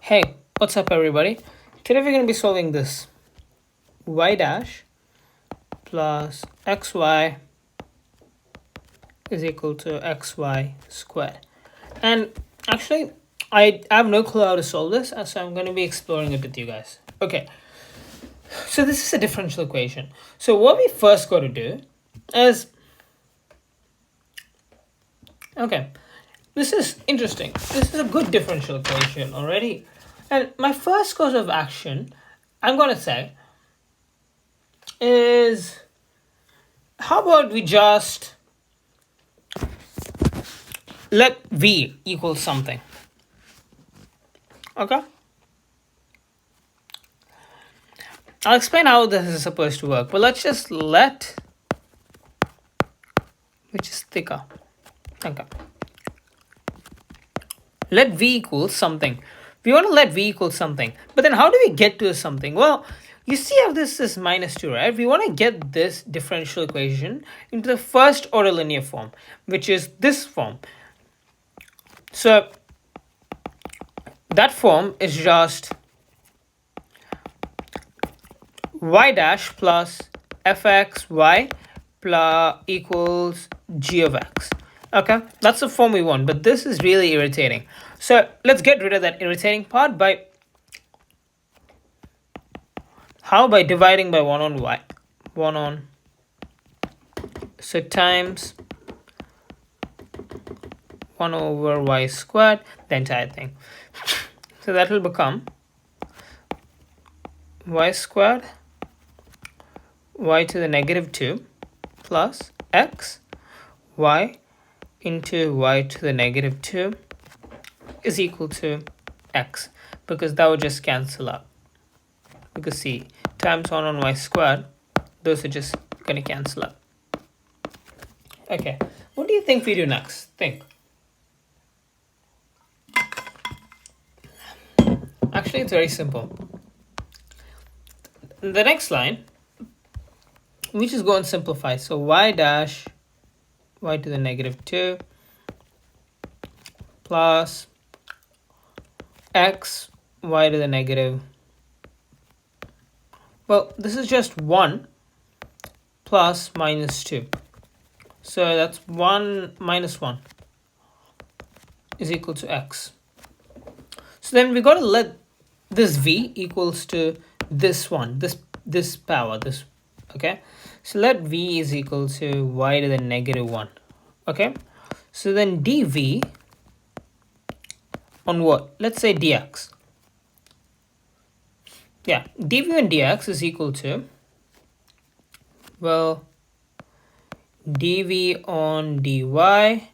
Hey, what's up everybody? Today we're going to be solving this y dash plus xy is equal to xy squared. And actually, I have no clue how to solve this, so I'm going to be exploring it with you guys. Okay, so this is a differential equation. So what we first got to do is, okay, this is interesting. This is a good differential equation already. And my first course of action, I'm going to say, is how about we just let v equal something. Okay, I'll explain how this is supposed to work, but let's just let, which is thicker. Okay, let v equal something. We want to let v equal something, but then how do we get to something? Well, you see how this is minus 2, right? We want to get this differential equation into the first order linear form, which is this form. So that form is just y dash plus fxy plus equals g of x. Okay, that's the form we want, but this is really irritating. So let's get rid of that irritating part by how? By dividing by 1 on y. 1 on, so times 1 over y squared, the entire thing. So that will become y squared y to the negative 2 plus x y into y to the negative 2 is equal to x, because that would just cancel out. Because see, times 1 on y squared, those are just going to cancel out. Okay, what do you think we do next? Think. Actually, it's very simple. The next line, we just go and simplify. So y dash y to the negative 2 plus x y to the negative, well, this is just 1 plus minus 2. So that's 1 minus 1 is equal to x. So then we got to let this v equals to this one, this power, this. Okay, so let v is equal to y to the negative 1. Okay, so then dv on what? Let's say dx. Yeah, dv on dx is equal to, well, dv on dy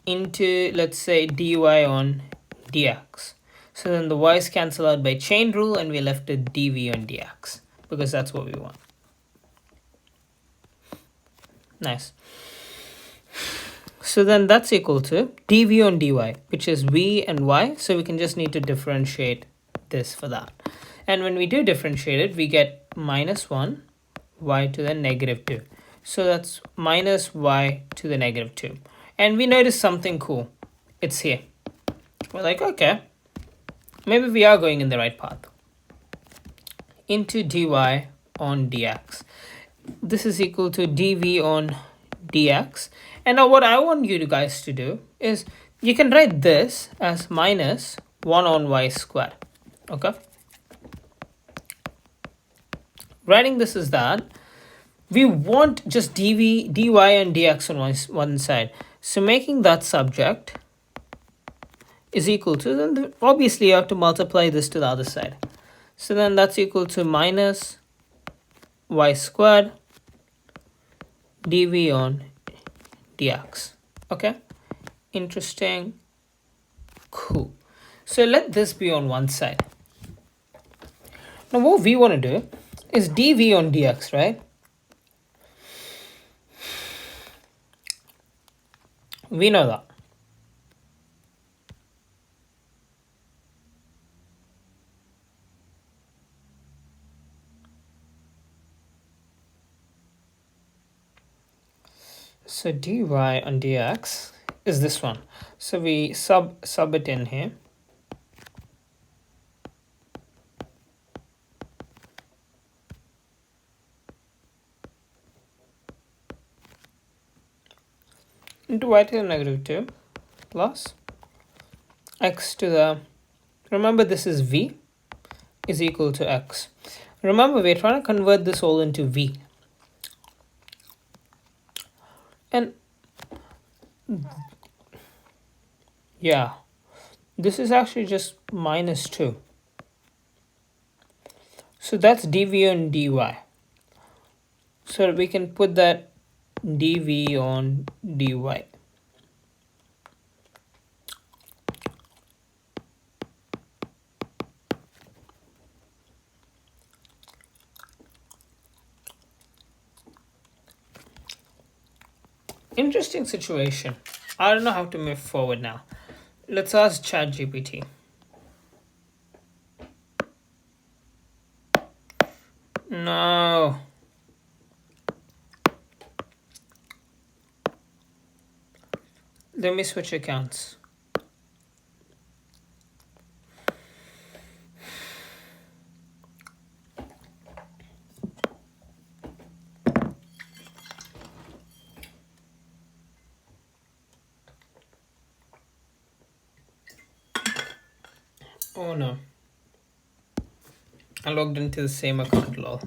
into, let's say, dy on dx. So then the y's cancel out by chain rule and we're left with dv on dx, because that's what we want. Nice. So then that's equal to dv on dy, which is v and y, so we can just need to differentiate this for that. And when we do differentiate it, we get minus 1 y to the negative 2. So that's minus y to the negative 2. And we notice something cool. It's here. We're like, okay, maybe we are going in the right path. Into dy on dx. This is equal to dv on dx. And now what I want you guys to do is, you can write this as minus 1 on y squared. Okay, writing this as that, we want just dy and dx on one side. So making that subject is equal to, then obviously you have to multiply this to the other side. So then that's equal to minus y squared dv on dx. Okay, interesting, cool. So let this be on one side. Now what we want to do is dv on dx, right? We know that. So dy on dx is this one. So we sub it in here. into y to the negative 2 plus x to the, remember this is v, is equal to x. Remember, we're trying to convert this all into v. And yeah, this is actually just minus 2. So that's dv on dy. So we can put that dv on dy. Interesting situation. I don't know how to move forward now. Let's ask ChatGPT. No. Let me switch accounts. Oh no. I logged into the same account, lol.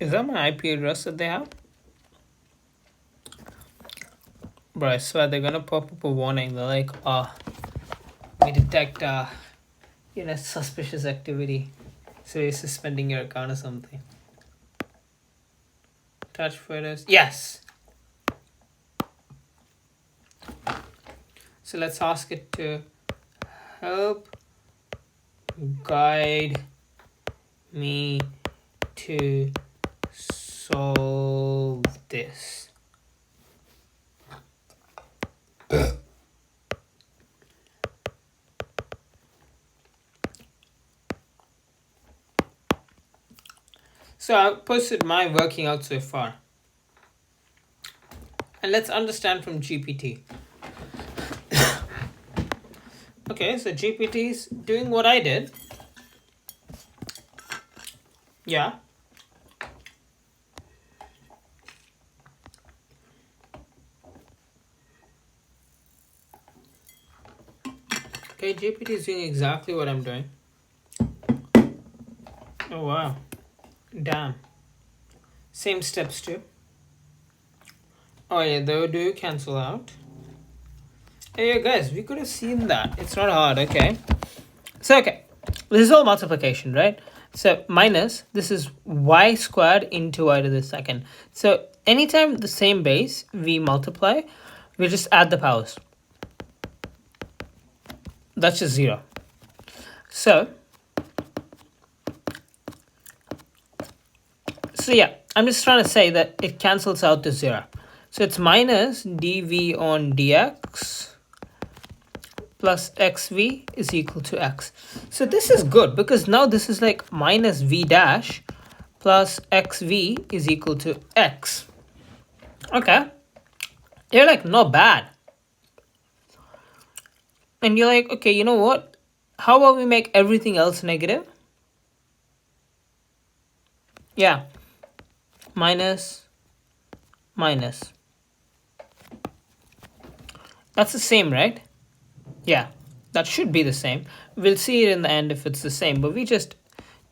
Is that my IP address that they have? Bro, I swear they're gonna pop up a warning. They're like, we detect suspicious activity. So you're suspending your account or something. Touch photos. Yes. So let's ask it to help guide me to solve this. So I posted my working out so far. And let's understand from GPT. Okay, so GPT's doing what I did. Yeah. Okay, GPT is doing exactly what I'm doing. Oh wow. Damn. Same steps too. Oh yeah, they do cancel out. Hey guys, we could have seen that. It's not hard, okay? So okay, this is all multiplication, right? So minus, this is y squared into y to the second. So anytime the same base we multiply, we just add the powers. That's just 0. So yeah, I'm just trying to say that it cancels out to 0. So it's minus dv on dx plus xv is equal to x. So this is good because now this is like minus v dash plus xv is equal to x. Okay. You're like, not bad. And you're like, okay, you know what? How about we make everything else negative? Yeah. Minus, minus. That's the same, right? Yeah, that should be the same. We'll see it in the end if it's the same, but we just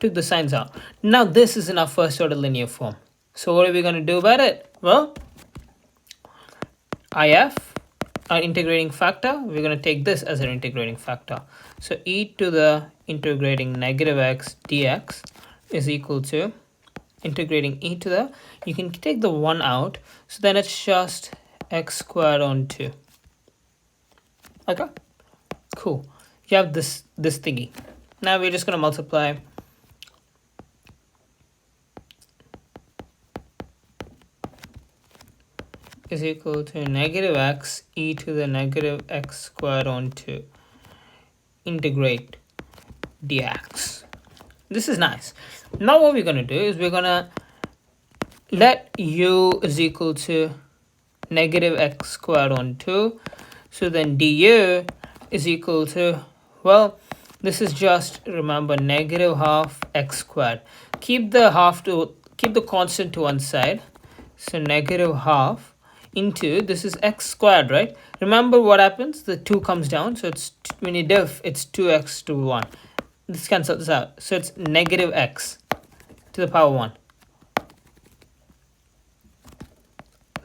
took the signs out. Now this is in our first order linear form. So what are we going to do about it? Well, if, our integrating factor, we're going to take this as an integrating factor. So e to the integrating negative x dx is equal to integrating e to the, you can take the 1 out, so then it's just x squared on 2. Okay, cool. You have this thingy. Now we're just going to multiply is equal to negative x e to the negative x squared on 2 integrate dx. This is nice. Now what we're going to do is we're going to let u is equal to negative x squared on 2. So then du is equal to, well, this is just, remember, negative half x squared. Keep the half to keep the constant to one side. So negative half into, this is x squared, right? Remember what happens? The 2 comes down. So it's, when you diff, it's 2x to 1. This cancels this out. So it's negative x to the power 1.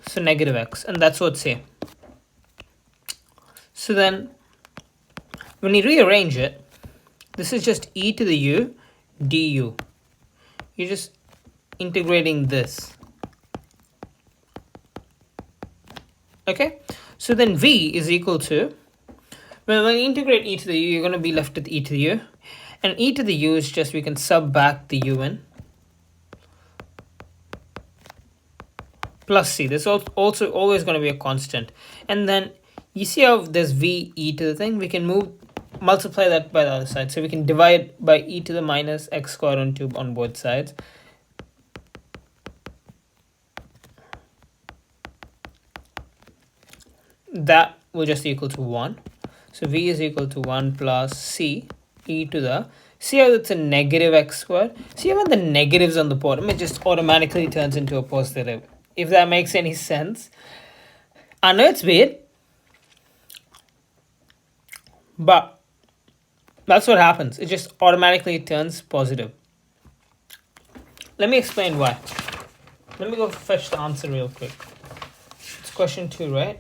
So negative x. And that's what's here. So then when you rearrange it, this is just e to the u du. You're just integrating this. Okay, so then v is equal to, well, when you integrate e to the u, you're going to be left with e to the u. And e to the u is just, we can sub back the u in. Plus c. This is also always going to be a constant. And then you see how there's v e to the thing? We can multiply that by the other side. So we can divide by e to the minus x squared on 2 on both sides. That will just equal to 1. So v is equal to 1 plus c e to the, see how it's a negative x squared? See how when the negatives on the bottom, it just automatically turns into a positive. If that makes any sense. I know it's weird, but that's what happens. It just automatically turns positive. Let me explain why. Let me go fetch the answer real quick. It's question 2, right?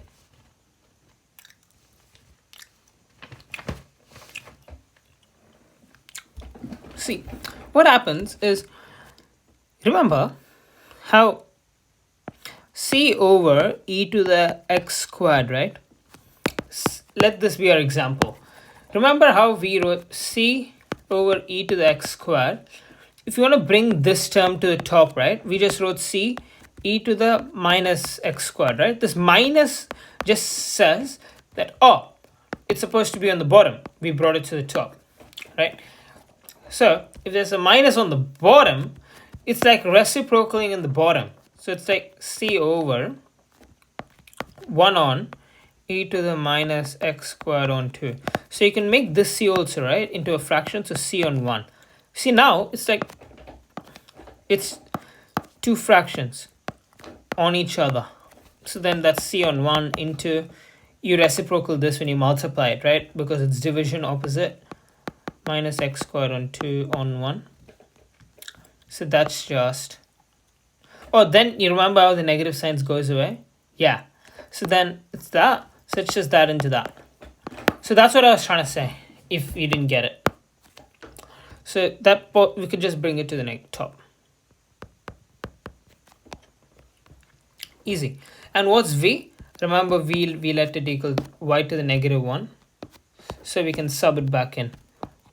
See, what happens is, remember how c over e to the x squared, right? Let this be our example. Remember how we wrote c over e to the x squared? If you want to bring this term to the top, right, we just wrote c e to the minus x squared, right? This minus just says that, oh, it's supposed to be on the bottom. We brought it to the top, right? So if there's a minus on the bottom, it's like reciprocaling in the bottom. So it's like c over 1 on e to the minus x squared on 2. So you can make this c also, right, into a fraction. So c on 1. See, now it's like, it's 2 fractions on each other. So then that's c on 1 into, you reciprocal this when you multiply it, right? Because it's division opposite. Minus x squared on 2 on 1. So that's just, oh, then you remember how the negative signs goes away? Yeah. So then it's that. So it's just that into that. So that's what I was trying to say, if you didn't get it. So that we could just bring it to the top. Easy. And what's v? Remember, we let it equal y to the negative 1. So we can sub it back in.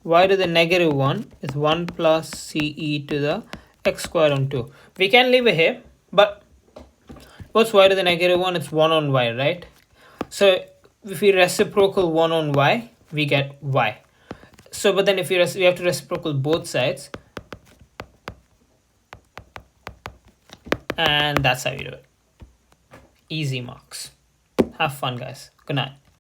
Y to the negative 1 is 1 plus c e to the x squared on 2. We can leave it here, but what's y to the negative 1? It's 1 on y, right? So if we reciprocal 1 on y, we get y. So, but then if we have to reciprocal both sides. And that's how you do it. Easy marks. Have fun, guys. Good night.